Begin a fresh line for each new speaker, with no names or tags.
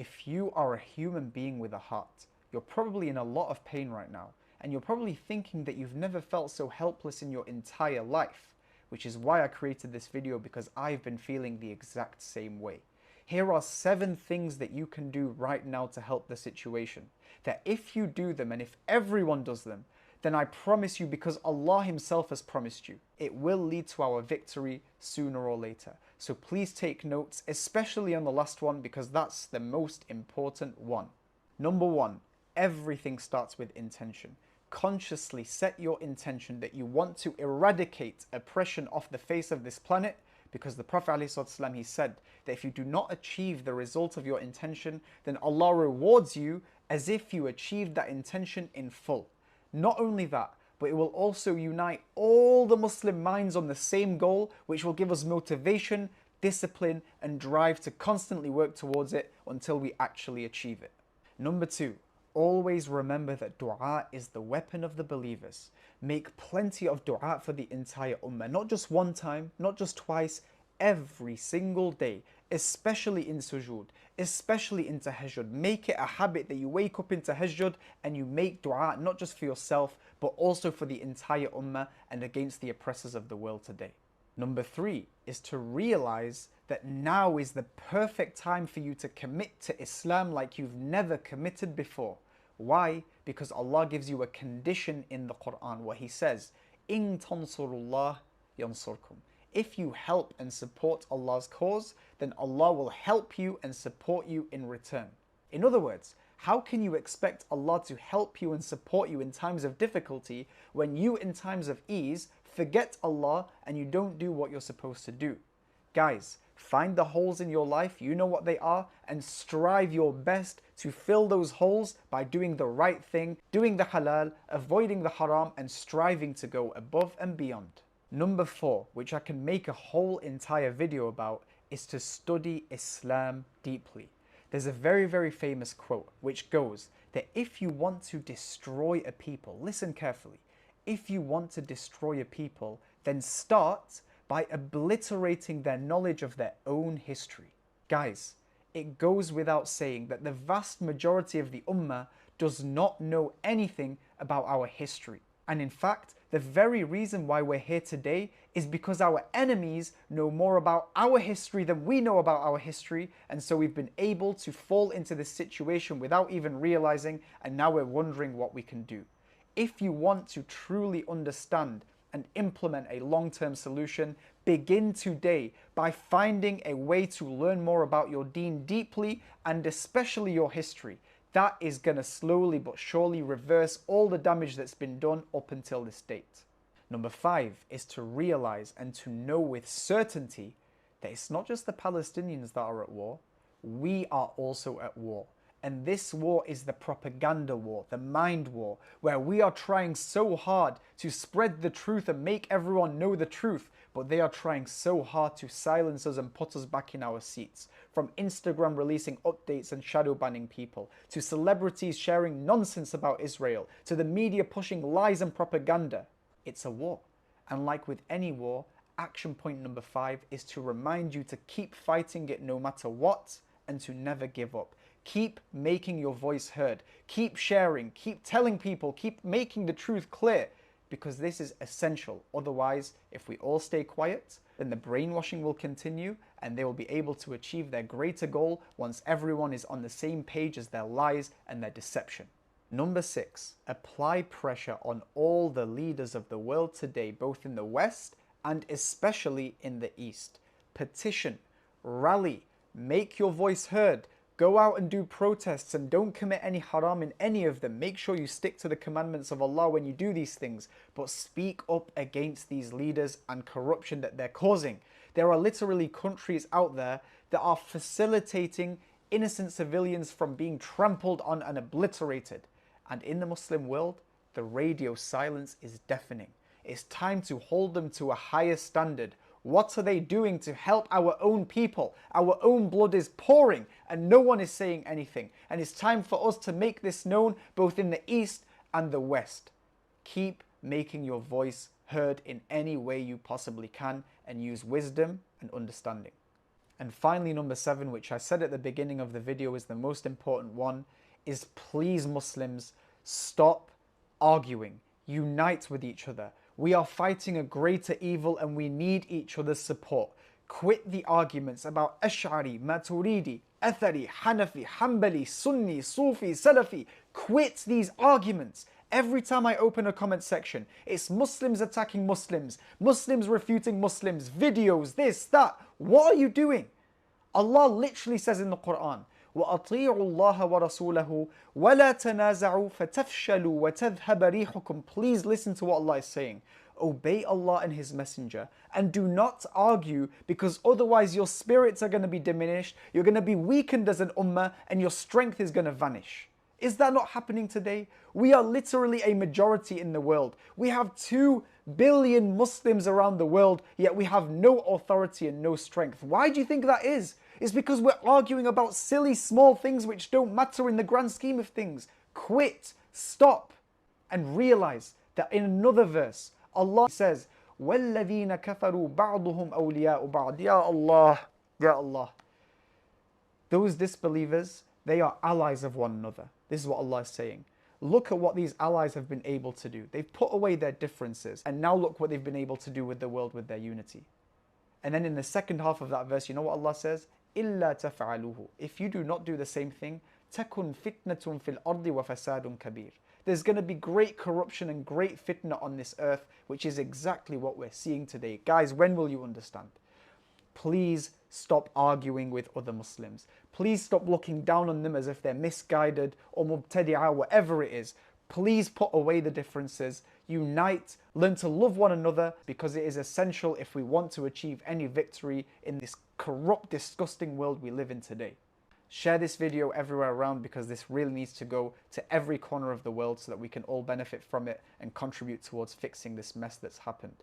If you are a human being with a heart, you're probably in a lot of pain right now, and you're probably thinking that you've never felt so helpless in your entire life, which is why I created this video, because I've been feeling the exact same way. Here are 7 things that you can do right now to help the situation, that if you do them and if everyone does them, then I promise you, because Allah Himself has promised you, it will lead to our victory sooner or later. So please take notes, especially on the last one, because that's the most important one. Number 1, everything starts with intention. Consciously set your intention that you want to eradicate oppression off the face of this planet, because the Prophet ﷺ, he said that if you do not achieve the result of your intention, then Allah rewards you as if you achieved that intention in full. Not only that, but it will also unite all the Muslim minds on the same goal, which will give us motivation, discipline, and drive to constantly work towards it until we actually achieve it. Number 2, always remember that dua is the weapon of the believers. Make plenty of dua for the entire ummah, not just one time, not just twice, every single day, especially in sujood, especially in tahajjud. Make it a habit that you wake up in tahajjud and you make dua not just for yourself, but also for the entire ummah and against the oppressors of the world today. Number 3 is to realize that now is the perfect time for you to commit to Islam like you've never committed before. Why? Because Allah gives you a condition in the Quran where He says, "In tansurullah yansurkum." If you help and support Allah's cause, then Allah will help you and support you in return. In other words, how can you expect Allah to help you and support you in times of difficulty when you, in times of ease, forget Allah and you don't do what you're supposed to do? Guys, find the holes in your life, you know what they are, and strive your best to fill those holes by doing the right thing, doing the halal, avoiding the haram, and striving to go above and beyond. Number 4, which I can make a whole entire video about, is to study Islam deeply. There's a very, very famous quote which goes that if you want to destroy a people, listen carefully, if you want to destroy a people, then start by obliterating their knowledge of their own history. Guys, it goes without saying that the vast majority of the ummah does not know anything about our history. And in fact, the very reason why we're here today is because our enemies know more about our history than we know about our history, and so we've been able to fall into this situation without even realizing, and now we're wondering what we can do. If you want to truly understand and implement a long-term solution, begin today by finding a way to learn more about your deen deeply, and especially your history. That is going to slowly but surely reverse all the damage that's been done up until this date. Number 5 is to realize and to know with certainty that it's not just the Palestinians that are at war, we are also at war. And this war is the propaganda war, the mind war, where we are trying so hard to spread the truth and make everyone know the truth, but they are trying so hard to silence us and put us back in our seats. From Instagram releasing updates and shadow banning people, to celebrities sharing nonsense about Israel, to the media pushing lies and propaganda. It's a war. And like with any war, action point number 5 is to remind you to keep fighting it no matter what, and to never give up. Keep making your voice heard. Keep sharing, keep telling people, keep making the truth clear, because this is essential. Otherwise, if we all stay quiet, then the brainwashing will continue and they will be able to achieve their greater goal once everyone is on the same page as their lies and their deception. Number 6, apply pressure on all the leaders of the world today, both in the West and especially in the East. Petition, rally, make your voice heard. Go out and do protests and don't commit any haram in any of them. Make sure you stick to the commandments of Allah when you do these things, but speak up against these leaders and corruption that they're causing. There are literally countries out there that are facilitating innocent civilians from being trampled on and obliterated. And in the Muslim world, the radio silence is deafening. It's time to hold them to a higher standard. What are they doing to help our own people? Our own blood is pouring and no one is saying anything. And it's time for us to make this known both in the East and the West. Keep making your voice heard in any way you possibly can and use wisdom and understanding. And finally, number 7, which I said at the beginning of the video is the most important one, is please Muslims, stop arguing. Unite with each other. We are fighting a greater evil and we need each other's support. Quit the arguments about Ash'ari, Maturidi, Athari, Hanafi, Hanbali, Sunni, Sufi, Salafi. Quit these arguments. Every time I open a comment section, it's Muslims attacking Muslims, Muslims refuting Muslims, videos, this, that. What are you doing? Allah literally says in the Quran, وَأَطِيعُوا اللَّهَ وَرَسُولَهُ وَلَا تَنَازَعُوا فَتَفْشَلُوا وَتَذْهَبَ رِيحُكُمْ. Please listen to what Allah is saying. Obey Allah and His Messenger and do not argue, because otherwise your spirits are going to be diminished, you're going to be weakened as an ummah, and your strength is going to vanish. Is that not happening today? We are literally a majority in the world. We have 2 billion Muslims around the world, yet we have no authority and no strength. Why do you think that is? It's because we're arguing about silly small things which don't matter in the grand scheme of things. Quit, stop, and realize that in another verse, Allah says, وَالَّذِينَ كَفَرُوا بَعْضُهُمْ أَوْلِيَاءُ بَعْضٍ. Ya Allah, Ya Allah. Those disbelievers, they are allies of one another. This is what Allah is saying. Look at what these allies have been able to do. They've put away their differences, and now look what they've been able to do with the world with their unity. And then in the second half of that verse, you know what Allah says? إِلَّا تَفْعَلُوهُ. If you do not do the same thing, تَكُنْ فِتْنَةٌ فِي الْأَرْضِ وَفَسَادٌ كَبِيرٌ. There's going to be great corruption and great fitna on this earth, which is exactly what we're seeing today. Guys, when will you understand? Please stop arguing with other Muslims. Please stop looking down on them as if they're misguided or mubtadi'ah, whatever it is. Please put away the differences, unite, learn to love one another, because it is essential if we want to achieve any victory in this corrupt, disgusting world we live in today. Share this video everywhere around, because this really needs to go to every corner of the world so that we can all benefit from it and contribute towards fixing this mess that's happened.